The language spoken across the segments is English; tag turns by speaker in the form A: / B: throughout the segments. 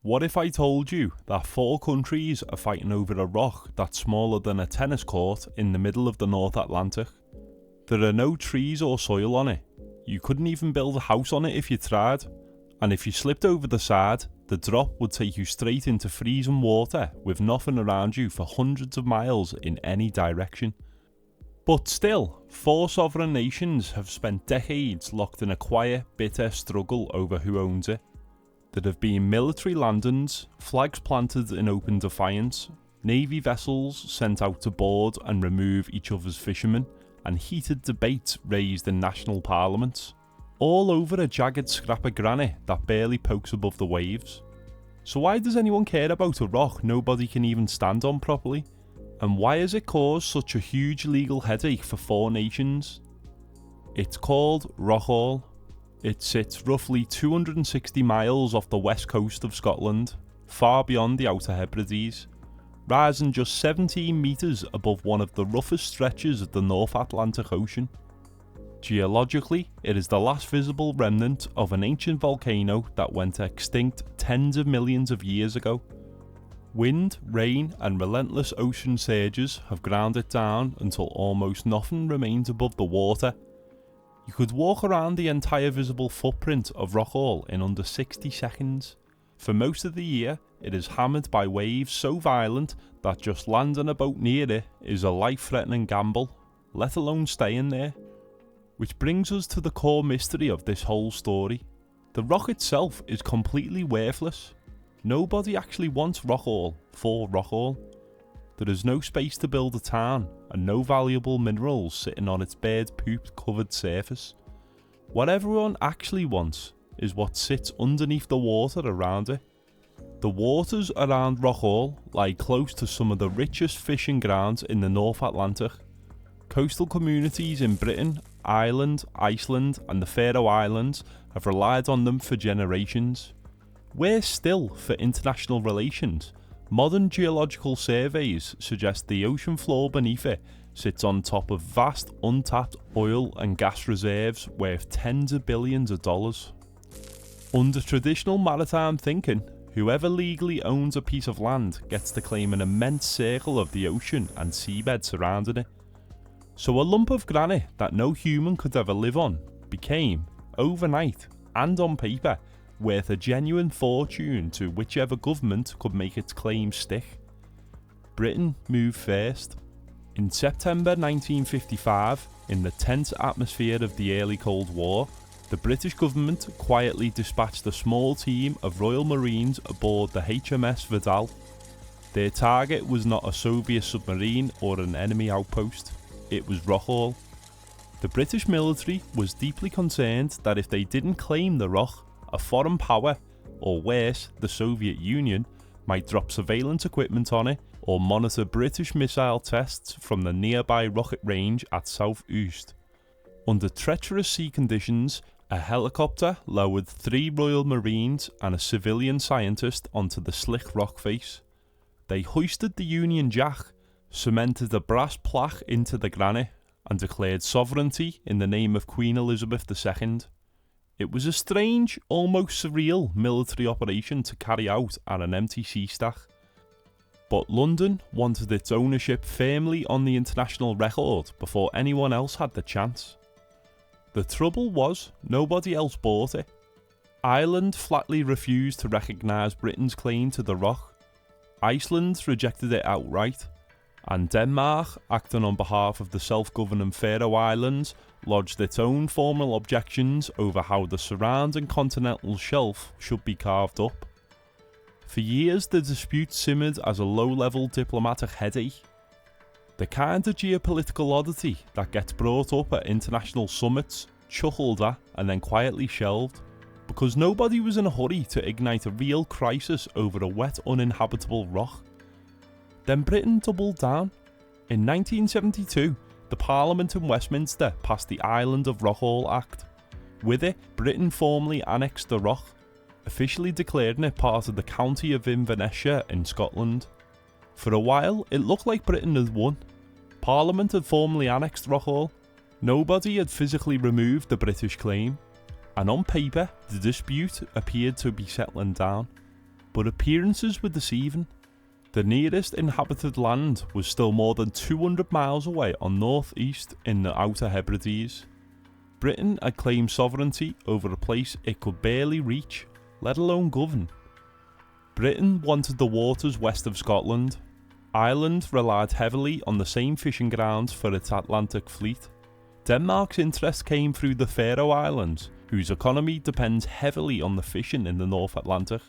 A: What if I told you that 4 countries are fighting over a rock that's smaller than a tennis court in the middle of the North Atlantic? There are no trees or soil on it. You couldn't even build a house on it if you tried. And if you slipped over the side, the drop would take you straight into freezing water with nothing around you for hundreds of miles in any direction. But still, 4 sovereign nations have spent decades locked in a quiet, bitter struggle over who owns it. There have been military landings, flags planted in open defiance, navy vessels sent out to board and remove each other's fishermen, and heated debates raised in national parliaments, all over a jagged scrap of granite that barely pokes above the waves. So why does anyone care about a rock nobody can even stand on properly? And why has it caused such a huge legal headache for 4 nations? It's called Rockall. It sits roughly 260 miles off the west coast of Scotland, far beyond the Outer Hebrides, rising just 17 metres above one of the roughest stretches of the North Atlantic Ocean. Geologically, it is the last visible remnant of an ancient volcano that went extinct tens of millions of years ago. Wind, rain and relentless ocean surges have ground it down until almost nothing remains above the water. You could walk around the entire visible footprint of Rockall in under 60 seconds. For most of the year, it is hammered by waves so violent that just landing a boat near it is a life-threatening gamble, let alone staying there. Which brings us to the core mystery of this whole story. The rock itself is completely worthless. Nobody actually wants Rockall for Rockall. There is no space to build a town, and no valuable minerals sitting on its bird poop covered surface. What everyone actually wants is what sits underneath the water around it. The waters around Rockall lie close to some of the richest fishing grounds in the North Atlantic. Coastal communities in Britain, Ireland, Iceland and the Faroe Islands have relied on them for generations. Worse still for international relations, modern geological surveys suggest the ocean floor beneath it sits on top of vast untapped oil and gas reserves worth tens of billions of dollars. Under traditional maritime thinking, whoever legally owns a piece of land gets to claim an immense circle of the ocean and seabed surrounding it. So a lump of granite that no human could ever live on became, overnight and on paper, worth a genuine fortune to whichever government could make its claim stick. Britain moved first. In September 1955, in the tense atmosphere of the early Cold War, the British government quietly dispatched a small team of Royal Marines aboard the HMS Vidal. Their target was not a Soviet submarine or an enemy outpost, it was Rockall. The British military was deeply concerned that if they didn't claim the rock, a foreign power, or worse, the Soviet Union, might drop surveillance equipment on it or monitor British missile tests from the nearby rocket range at South Uist. Under treacherous sea conditions, a helicopter lowered 3 Royal Marines and a civilian scientist onto the slick rock face. They hoisted the Union Jack, cemented a brass plaque into the granite, and declared sovereignty in the name of Queen Elizabeth II. It was a strange, almost surreal military operation to carry out at an empty sea stack. But London wanted its ownership firmly on the international record before anyone else had the chance. The trouble was, nobody else bought it. Ireland flatly refused to recognise Britain's claim to the rock. Iceland rejected it outright. And Denmark, acting on behalf of the self-governing Faroe Islands, lodged its own formal objections over how the surrounding continental shelf should be carved up. For years the dispute simmered as a low-level diplomatic headache. The kind of geopolitical oddity that gets brought up at international summits, chuckled at and then quietly shelved, because nobody was in a hurry to ignite a real crisis over a wet uninhabitable rock. Then Britain doubled down. In 1972, the Parliament in Westminster passed the Island of Rockall Act. With it, Britain formally annexed the rock, officially declaring it part of the county of Inverness in Scotland. For a while, it looked like Britain had won. Parliament had formally annexed Rockall. Nobody had physically removed the British claim, and on paper, the dispute appeared to be settling down. But appearances were deceiving. The nearest inhabited land was still more than 200 miles away on northeast in the Outer Hebrides. Britain had claimed sovereignty over a place it could barely reach, let alone govern. Britain wanted the waters west of Scotland. Ireland relied heavily on the same fishing grounds for its Atlantic fleet. Denmark's interest came through the Faroe Islands, whose economy depends heavily on the fishing in the North Atlantic.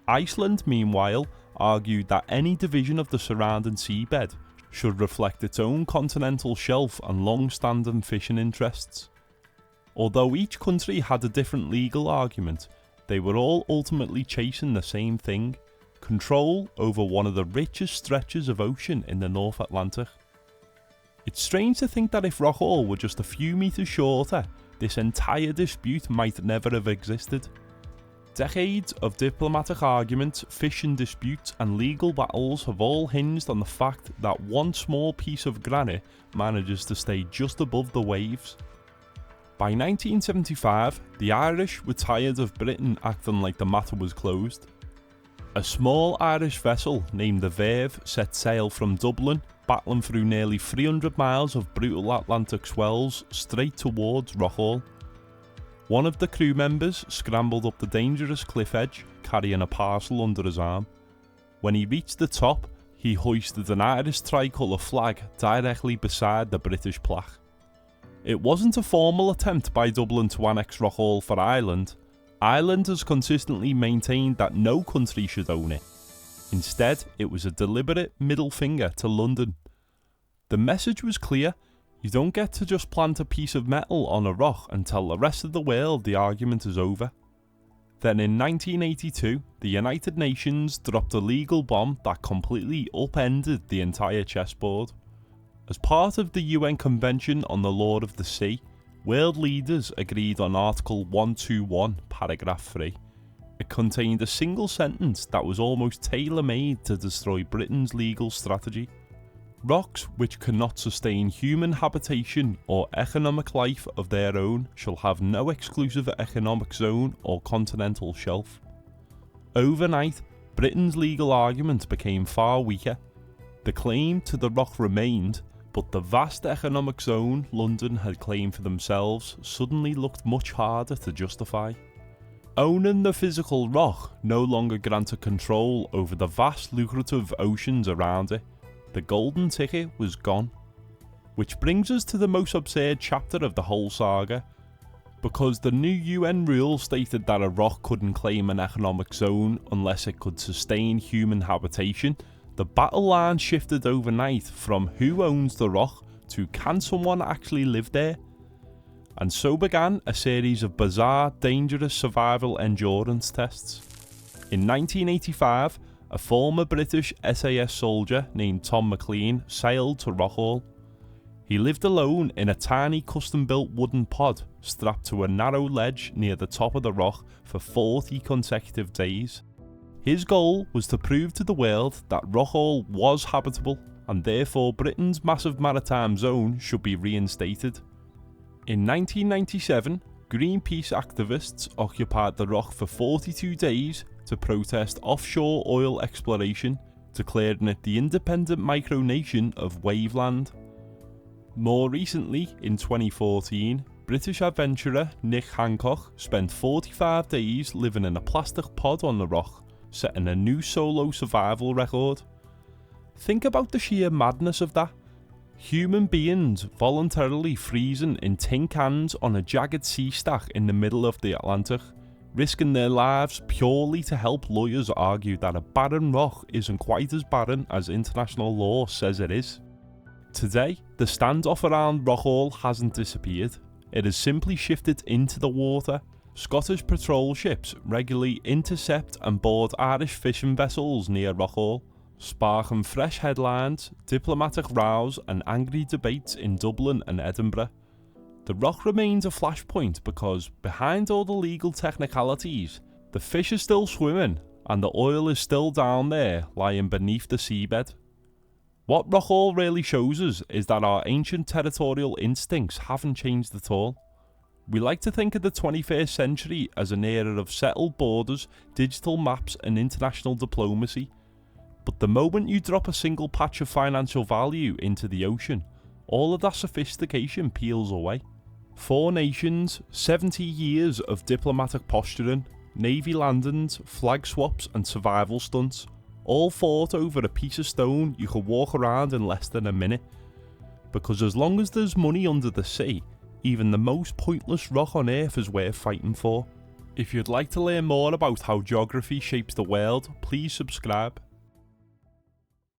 A: Iceland, meanwhile, argued that any division of the surrounding seabed should reflect its own continental shelf and long-standing fishing interests. Although each country had a different legal argument, they were all ultimately chasing the same thing: control over one of the richest stretches of ocean in the North Atlantic. It's strange to think that if Rockall were just a few metres shorter, this entire dispute might never have existed. Decades of diplomatic arguments, fishing disputes and legal battles have all hinged on the fact that one small piece of granite manages to stay just above the waves. By 1975, the Irish were tired of Britain acting like the matter was closed. A small Irish vessel named the Verve set sail from Dublin, battling through nearly 300 miles of brutal Atlantic swells straight towards Rockall. One of the crew members scrambled up the dangerous cliff edge, carrying a parcel under his arm. When he reached the top, he hoisted an Irish tricolour flag directly beside the British plaque. It wasn't a formal attempt by Dublin to annex Rockall for Ireland. Ireland has consistently maintained that no country should own it. Instead, it was a deliberate middle finger to London. The message was clear: you don't get to just plant a piece of metal on a rock and tell the rest of the world the argument is over. Then in 1982, the United Nations dropped a legal bomb that completely upended the entire chessboard. As part of the UN Convention on the Law of the Sea, world leaders agreed on Article 121, Paragraph 3. It contained a single sentence that was almost tailor-made to destroy Britain's legal strategy. Rocks which cannot sustain human habitation or economic life of their own shall have no exclusive economic zone or continental shelf. Overnight, Britain's legal argument became far weaker. The claim to the rock remained, but the vast economic zone London had claimed for themselves suddenly looked much harder to justify. Owning the physical rock no longer granted control over the vast lucrative oceans around it. The golden ticket was gone. Which brings us to the most absurd chapter of the whole saga. Because the new UN rule stated that a rock couldn't claim an economic zone unless it could sustain human habitation, the battle line shifted overnight from who owns the rock to can someone actually live there? And so began a series of bizarre, dangerous survival endurance tests. In 1985, a former British SAS soldier named Tom McLean sailed to Rockall. He lived alone in a tiny custom-built wooden pod strapped to a narrow ledge near the top of the rock for 40 consecutive days. His goal was to prove to the world that Rockall was habitable, and therefore Britain's massive maritime zone should be reinstated. In 1997, Greenpeace activists occupied the rock for 42 days to protest offshore oil exploration, declaring it the independent micronation of Waveland. More recently, in 2014, British adventurer Nick Hancock spent 45 days living in a plastic pod on the rock, setting a new solo survival record. Think about the sheer madness of that. Human beings voluntarily freezing in tin cans on a jagged sea stack in the middle of the Atlantic, risking their lives purely to help lawyers argue that a barren rock isn't quite as barren as international law says it is. Today, the standoff around Rockall hasn't disappeared. It has simply shifted into the water. Scottish patrol ships regularly intercept and board Irish fishing vessels near Rockall, sparking fresh headlines, diplomatic rows and angry debates in Dublin and Edinburgh. The rock remains a flashpoint because, behind all the legal technicalities, the fish are still swimming and the oil is still down there lying beneath the seabed. What Rockall really shows us is that our ancient territorial instincts haven't changed at all. We like to think of the 21st century as an era of settled borders, digital maps and international diplomacy. But the moment you drop a single patch of financial value into the ocean, all of that sophistication peels away. 4 nations, 70 years of diplomatic posturing, navy landings, flag swaps and survival stunts, all fought over a piece of stone you could walk around in less than a minute. Because as long as there's money under the sea, even the most pointless rock on earth is worth fighting for. If you'd like to learn more about how geography shapes the world, please subscribe.